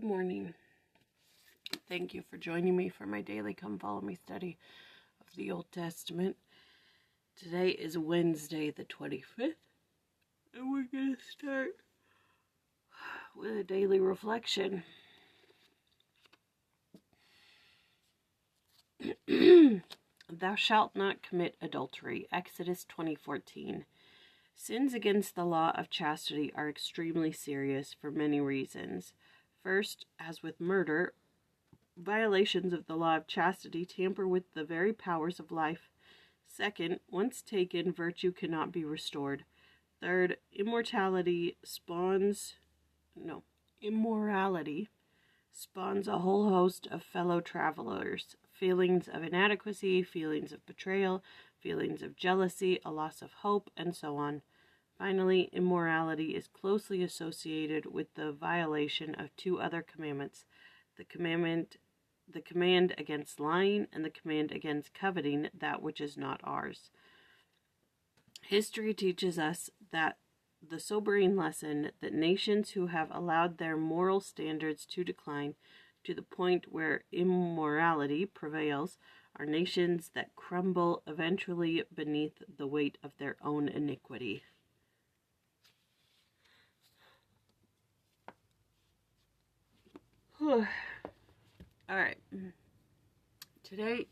morning. Thank you for joining me for my daily Come Follow Me study of the Old Testament. Today is Wednesday the 25th, and we're going to start with a daily reflection. Thou shalt not commit adultery. Exodus 20:14. Sins against the law of chastity are extremely serious for many reasons. First, as with murder, violations of the law of chastity tamper with the very powers of life. Second, once taken, virtue cannot be restored. Third, immorality spawns a whole host of fellow travelers. Feelings of inadequacy, feelings of betrayal, feelings of jealousy, a loss of hope, and so on. Finally, immorality is closely associated with the violation of two other commandments, the command against lying and the command against coveting that which is not ours. History teaches us that the sobering lesson that nations who have allowed their moral standards to decline to the point where immorality prevails are nations that crumble eventually beneath the weight of their own iniquity. Alright, today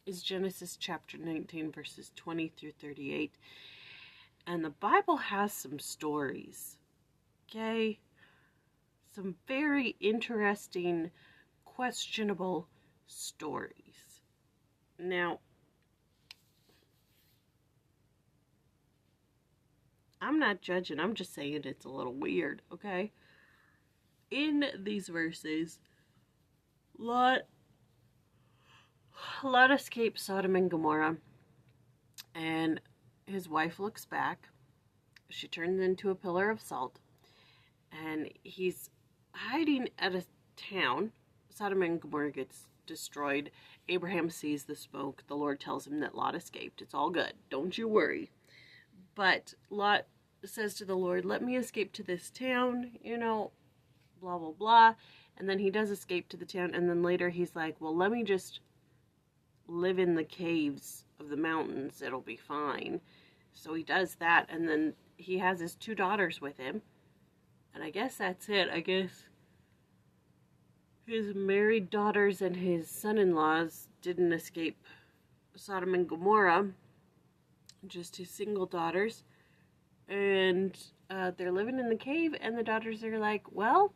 is Genesis chapter 19, verses 20 through 38, and the Bible has some stories, okay? Some very interesting, questionable stories. Now, I'm not judging, I'm just saying it's a little weird, okay? In these verses, Lot escapes Sodom and Gomorrah, and his wife looks back. She turns into a pillar of salt, and he's hiding at a town. Sodom and Gomorrah gets destroyed. Abraham sees the smoke. The Lord tells him that Lot escaped. It's all good. Don't you worry. But Lot says to the Lord, let me escape to this town, blah, blah, blah. And then he does escape to the town, and then later he's like, well, let me just live in the caves of the mountains. It'll be fine. So he does that, and then he has his two daughters with him. And I guess that's it. I guess his married daughters and his son-in-laws didn't escape Sodom and Gomorrah. Just his single daughters. And they're living in the cave, and the daughters are like, well,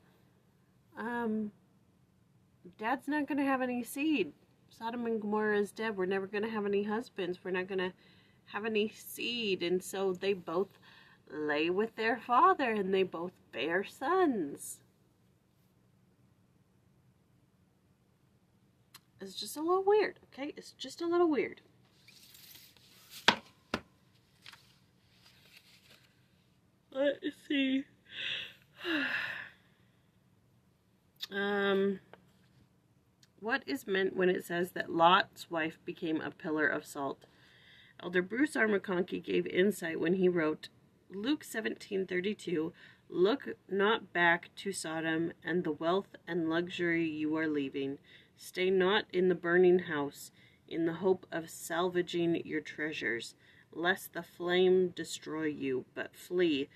Dad's not going to have any seed. Sodom and Gomorrah is dead. We're never going to have any husbands. We're not going to have any seed. And so they both lay with their father, and they both bear sons. It's just a little weird, okay? It's just a little weird. Let's see. What is meant when it says that Lot's wife became a pillar of salt? Elder Bruce R. McConkie gave insight when he wrote, Luke 17:32, look not back to Sodom and the wealth and luxury you are leaving. Stay not in the burning house, in the hope of salvaging your treasures, lest the flame destroy you, but flee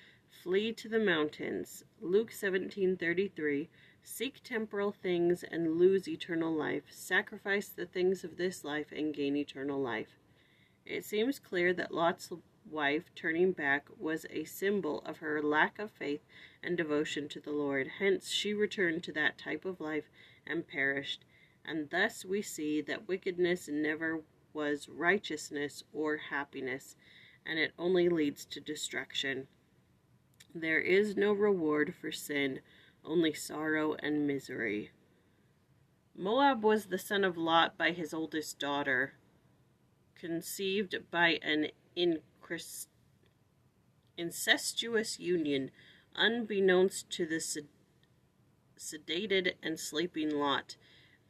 to the mountains. Luke 17:33, seek temporal things and lose eternal life. Sacrifice the things of this life and gain eternal life. It seems clear that Lot's wife turning back was a symbol of her lack of faith and devotion to the Lord. Hence, she returned to that type of life and perished. And thus we see that wickedness never was righteousness or happiness, and it only leads to destruction. There is no reward for sin, only sorrow and misery. Moab was the son of Lot by his oldest daughter, conceived by an incestuous union, unbeknownst to the sedated and sleeping Lot.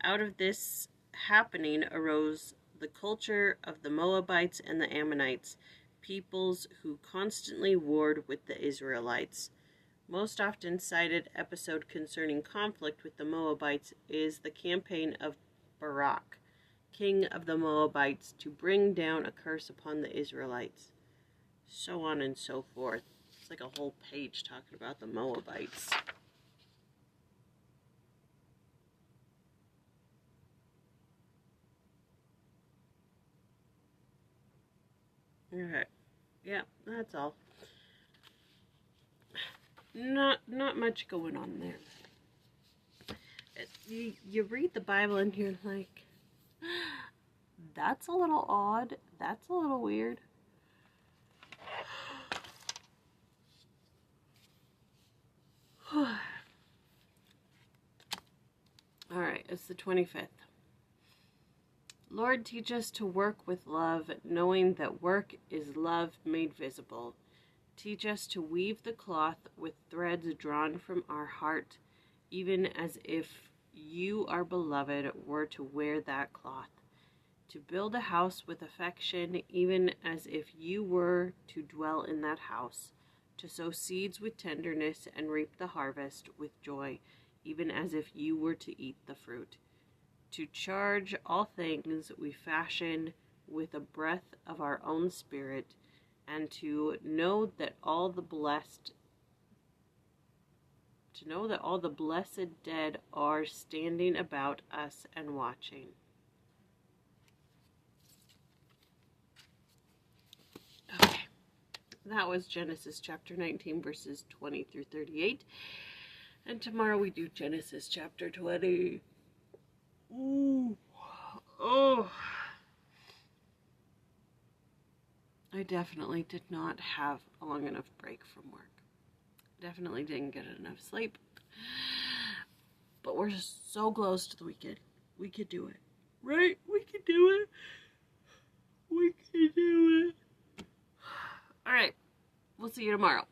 Out of this happening arose the culture of the Moabites and the Ammonites, peoples who constantly warred with the Israelites. Most often cited episode concerning conflict with the Moabites is the campaign of Barak, king of the Moabites, to bring down a curse upon the Israelites. So on and so forth. It's like a whole page talking about the Moabites. Okay. Yeah, that's all. Not much going on there. You read the Bible and you're like, that's a little odd. That's a little weird. Alright, it's the 25th. Lord, teach us to work with love, knowing that work is love made visible. Teach us to weave the cloth with threads drawn from our heart, even as if you, our beloved, were to wear that cloth. To build a house with affection, even as if you were to dwell in that house. To sow seeds with tenderness and reap the harvest with joy, even as if you were to eat the fruit. To charge all things we fashion with a breath of our own spirit, and to know that all the blessed dead are standing about us and watching. Okay, that was Genesis chapter 19, verses 20 through 38. And tomorrow we do Genesis chapter 20. Ooh. Oh. I definitely did not have a long enough break from work. Definitely didn't get enough sleep. But we're so close to the weekend. We could do it. Right? We could do it. We could do it. Alright. We'll see you tomorrow.